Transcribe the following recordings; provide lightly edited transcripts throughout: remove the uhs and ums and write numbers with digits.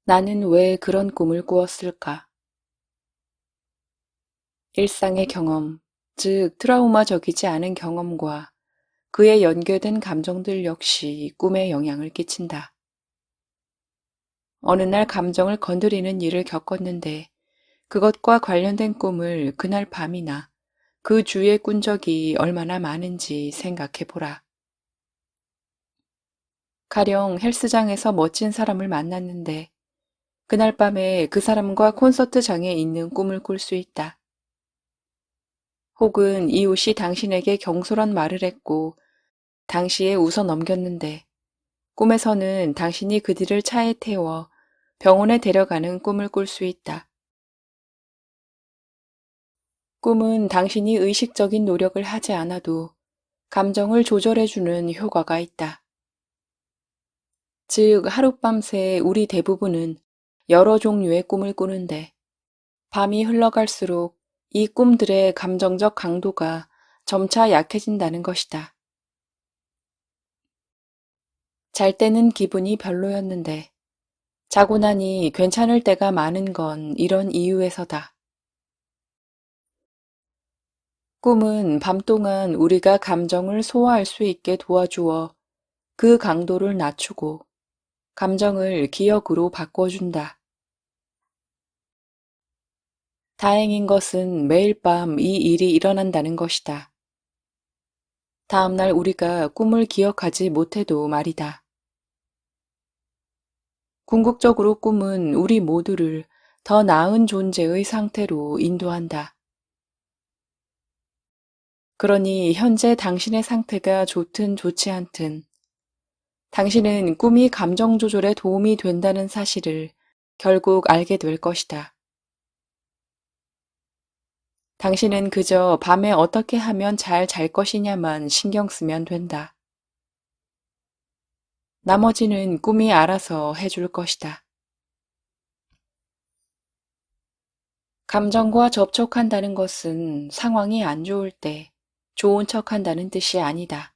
나는 왜 그런 꿈을 꾸었을까? 일상의 경험, 즉 트라우마적이지 않은 경험과 그에 연결된 감정들 역시 꿈에 영향을 끼친다. 어느 날 감정을 건드리는 일을 겪었는데 그것과 관련된 꿈을 그날 밤이나 그 주위에 꾼 적이 얼마나 많은지 생각해 보라. 가령 헬스장에서 멋진 사람을 만났는데 그날 밤에 그 사람과 콘서트장에 있는 꿈을 꿀 수 있다. 혹은 이웃이 당신에게 경솔한 말을 했고 당시에 웃어 넘겼는데 꿈에서는 당신이 그들을 차에 태워 병원에 데려가는 꿈을 꿀 수 있다. 꿈은 당신이 의식적인 노력을 하지 않아도 감정을 조절해주는 효과가 있다. 즉, 하룻밤새 우리 대부분은 여러 종류의 꿈을 꾸는데 밤이 흘러갈수록 이 꿈들의 감정적 강도가 점차 약해진다는 것이다. 잘 때는 기분이 별로였는데 자고 나니 괜찮을 때가 많은 건 이런 이유에서다. 꿈은 밤 동안 우리가 감정을 소화할 수 있게 도와주어 그 강도를 낮추고 감정을 기억으로 바꿔준다. 다행인 것은 매일 밤 이 일이 일어난다는 것이다. 다음날 우리가 꿈을 기억하지 못해도 말이다. 궁극적으로 꿈은 우리 모두를 더 나은 존재의 상태로 인도한다. 그러니 현재 당신의 상태가 좋든 좋지 않든 당신은 꿈이 감정 조절에 도움이 된다는 사실을 결국 알게 될 것이다. 당신은 그저 밤에 어떻게 하면 잘 잘 것이냐만 신경 쓰면 된다. 나머지는 꿈이 알아서 해줄 것이다. 감정과 접촉한다는 것은 상황이 안 좋을 때 좋은 척 한다는 뜻이 아니다.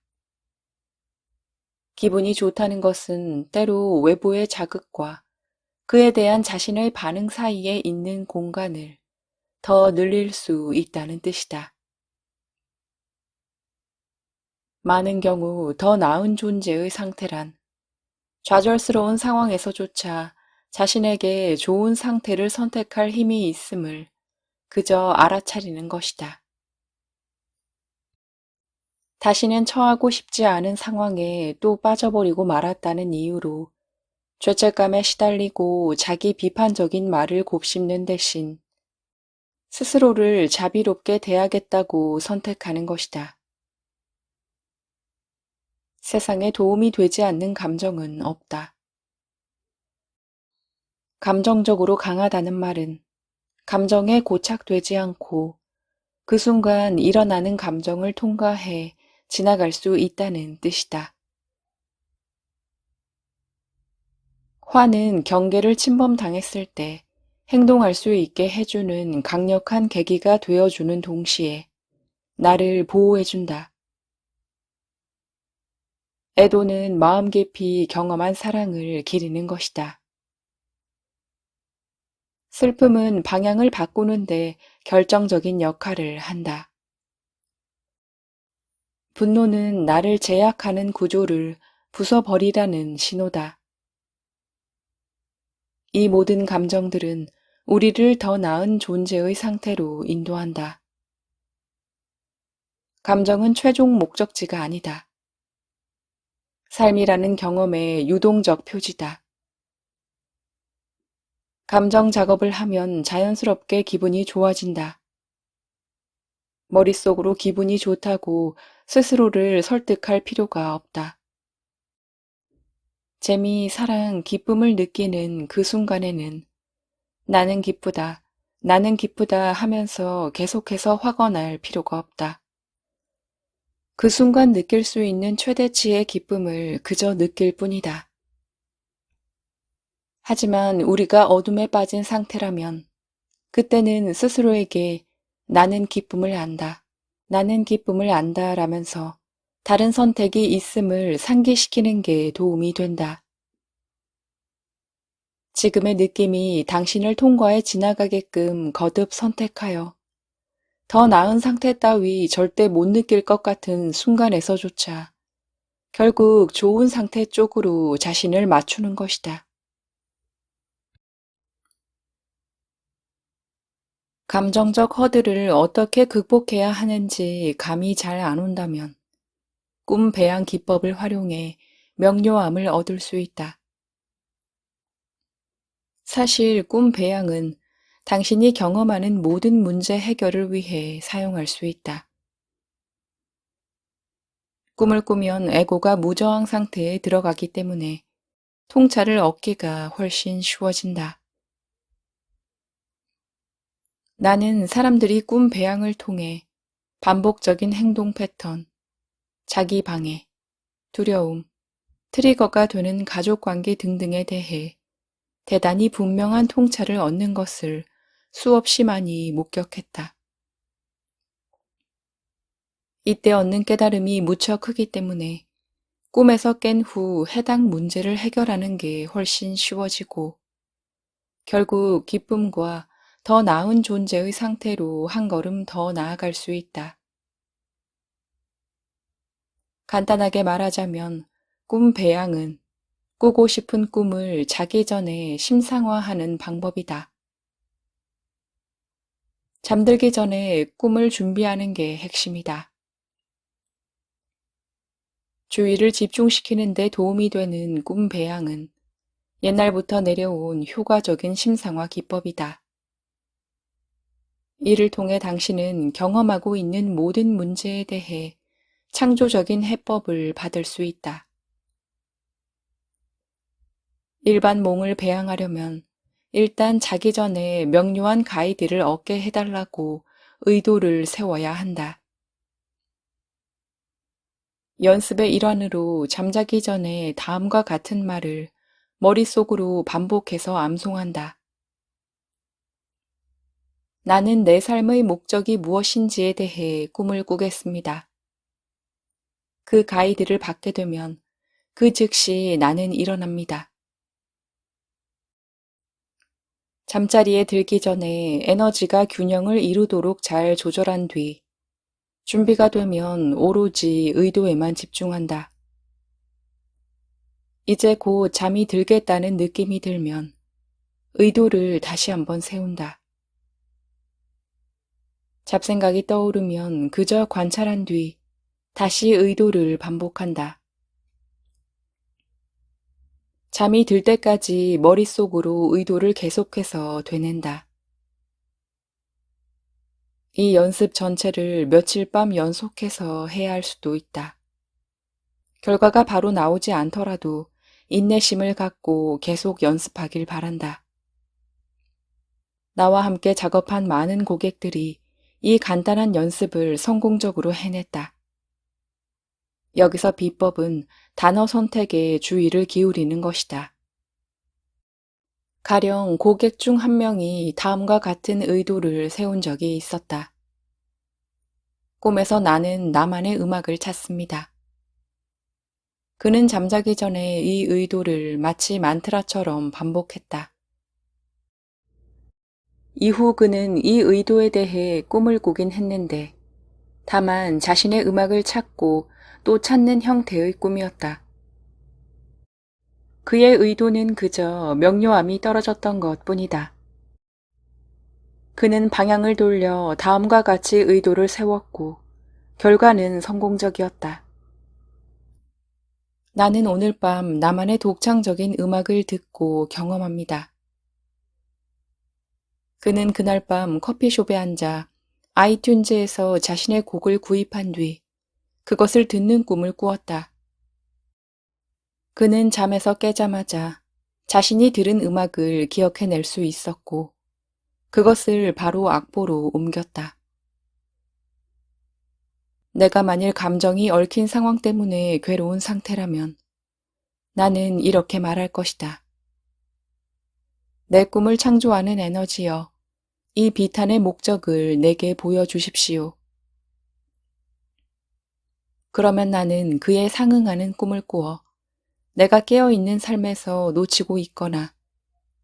기분이 좋다는 것은 때로 외부의 자극과 그에 대한 자신의 반응 사이에 있는 공간을 더 늘릴 수 있다는 뜻이다. 많은 경우 더 나은 존재의 상태란 좌절스러운 상황에서조차 자신에게 좋은 상태를 선택할 힘이 있음을 그저 알아차리는 것이다. 다시는 처하고 싶지 않은 상황에 또 빠져버리고 말았다는 이유로 죄책감에 시달리고 자기 비판적인 말을 곱씹는 대신 스스로를 자비롭게 대하겠다고 선택하는 것이다. 세상에 도움이 되지 않는 감정은 없다. 감정적으로 강하다는 말은 감정에 고착되지 않고 그 순간 일어나는 감정을 통과해 지나갈 수 있다는 뜻이다. 화는 경계를 침범당했을 때 행동할 수 있게 해주는 강력한 계기가 되어주는 동시에 나를 보호해준다. 애도는 마음 깊이 경험한 사랑을 기리는 것이다. 슬픔은 방향을 바꾸는데 결정적인 역할을 한다. 분노는 나를 제약하는 구조를 부숴버리라는 신호다. 이 모든 감정들은 우리를 더 나은 존재의 상태로 인도한다. 감정은 최종 목적지가 아니다. 삶이라는 경험의 유동적 표지다. 감정 작업을 하면 자연스럽게 기분이 좋아진다. 머릿속으로 기분이 좋다고 스스로를 설득할 필요가 없다. 재미, 사랑, 기쁨을 느끼는 그 순간에는 나는 기쁘다 하면서 계속해서 화가 날 필요가 없다. 그 순간 느낄 수 있는 최대치의 기쁨을 그저 느낄 뿐이다. 하지만 우리가 어둠에 빠진 상태라면 그때는 스스로에게 나는 기쁨을 안다 라면서 다른 선택이 있음을 상기시키는 게 도움이 된다. 지금의 느낌이 당신을 통과해 지나가게끔 거듭 선택하여 더 나은 상태 따위 절대 못 느낄 것 같은 순간에서조차 결국 좋은 상태 쪽으로 자신을 맞추는 것이다. 감정적 허들을 어떻게 극복해야 하는지 감이 잘 안 온다면 꿈 배양 기법을 활용해 명료함을 얻을 수 있다. 사실 꿈 배양은 당신이 경험하는 모든 문제 해결을 위해 사용할 수 있다. 꿈을 꾸면 에고가 무저항 상태에 들어가기 때문에 통찰을 얻기가 훨씬 쉬워진다. 나는 사람들이 꿈 배양을 통해 반복적인 행동 패턴, 자기 방해, 두려움, 트리거가 되는 가족 관계 등등에 대해 대단히 분명한 통찰을 얻는 것을 수없이 많이 목격했다. 이때 얻는 깨달음이 무척 크기 때문에 꿈에서 깬 후 해당 문제를 해결하는 게 훨씬 쉬워지고 결국 기쁨과 더 나은 존재의 상태로 한 걸음 더 나아갈 수 있다. 간단하게 말하자면 꿈 배양은 꾸고 싶은 꿈을 자기 전에 심상화하는 방법이다. 잠들기 전에 꿈을 준비하는 게 핵심이다. 주의를 집중시키는 데 도움이 되는 꿈 배양은 옛날부터 내려온 효과적인 심상화 기법이다. 이를 통해 당신은 경험하고 있는 모든 문제에 대해 창조적인 해법을 받을 수 있다. 일반 몽을 배양하려면 일단 자기 전에 명료한 가이드를 얻게 해달라고 의도를 세워야 한다. 연습의 일환으로 잠자기 전에 다음과 같은 말을 머릿속으로 반복해서 암송한다. 나는 내 삶의 목적이 무엇인지에 대해 꿈을 꾸겠습니다. 그 가이드를 받게 되면 그 즉시 나는 일어납니다. 잠자리에 들기 전에 에너지가 균형을 이루도록 잘 조절한 뒤 준비가 되면 오로지 의도에만 집중한다. 이제 곧 잠이 들겠다는 느낌이 들면 의도를 다시 한번 세운다. 잡생각이 떠오르면 그저 관찰한 뒤 다시 의도를 반복한다. 잠이 들 때까지 머릿속으로 의도를 계속해서 되낸다. 이 연습 전체를 며칠 밤 연속해서 해야 할 수도 있다. 결과가 바로 나오지 않더라도 인내심을 갖고 계속 연습하길 바란다. 나와 함께 작업한 많은 고객들이 이 간단한 연습을 성공적으로 해냈다. 여기서 비법은 단어 선택에 주의를 기울이는 것이다. 가령 고객 중 한 명이 다음과 같은 의도를 세운 적이 있었다. 꿈에서 나는 나만의 음악을 찾습니다. 그는 잠자기 전에 이 의도를 마치 만트라처럼 반복했다. 이후 그는 이 의도에 대해 꿈을 꾸긴 했는데 다만 자신의 음악을 찾고 또 찾는 형태의 꿈이었다. 그의 의도는 그저 명료함이 떨어졌던 것 뿐이다. 그는 방향을 돌려 다음과 같이 의도를 세웠고 결과는 성공적이었다. 나는 오늘 밤 나만의 독창적인 음악을 듣고 경험합니다. 그는 그날 밤 커피숍에 앉아 아이튠즈에서 자신의 곡을 구입한 뒤 그것을 듣는 꿈을 꾸었다. 그는 잠에서 깨자마자 자신이 들은 음악을 기억해낼 수 있었고 그것을 바로 악보로 옮겼다. 내가 만일 감정이 얽힌 상황 때문에 괴로운 상태라면 나는 이렇게 말할 것이다. 내 꿈을 창조하는 에너지여, 이 비탄의 목적을 내게 보여주십시오. 그러면 나는 그에 상응하는 꿈을 꾸어 내가 깨어있는 삶에서 놓치고 있거나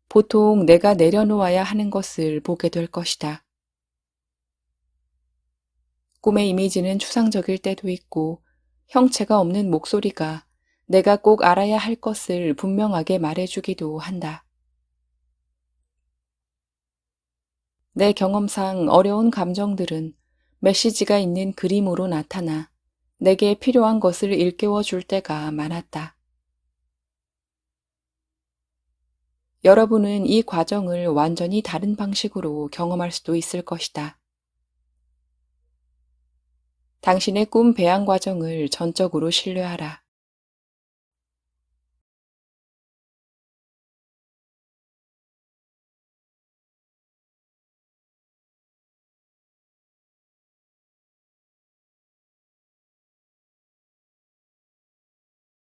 보통 내가 내려놓아야 하는 것을 보게 될 것이다. 꿈의 이미지는 추상적일 때도 있고 형체가 없는 목소리가 내가 꼭 알아야 할 것을 분명하게 말해주기도 한다. 내 경험상 어려운 감정들은 메시지가 있는 그림으로 나타나 내게 필요한 것을 일깨워 줄 때가 많았다. 여러분은 이 과정을 완전히 다른 방식으로 경험할 수도 있을 것이다. 당신의 꿈 배양 과정을 전적으로 신뢰하라.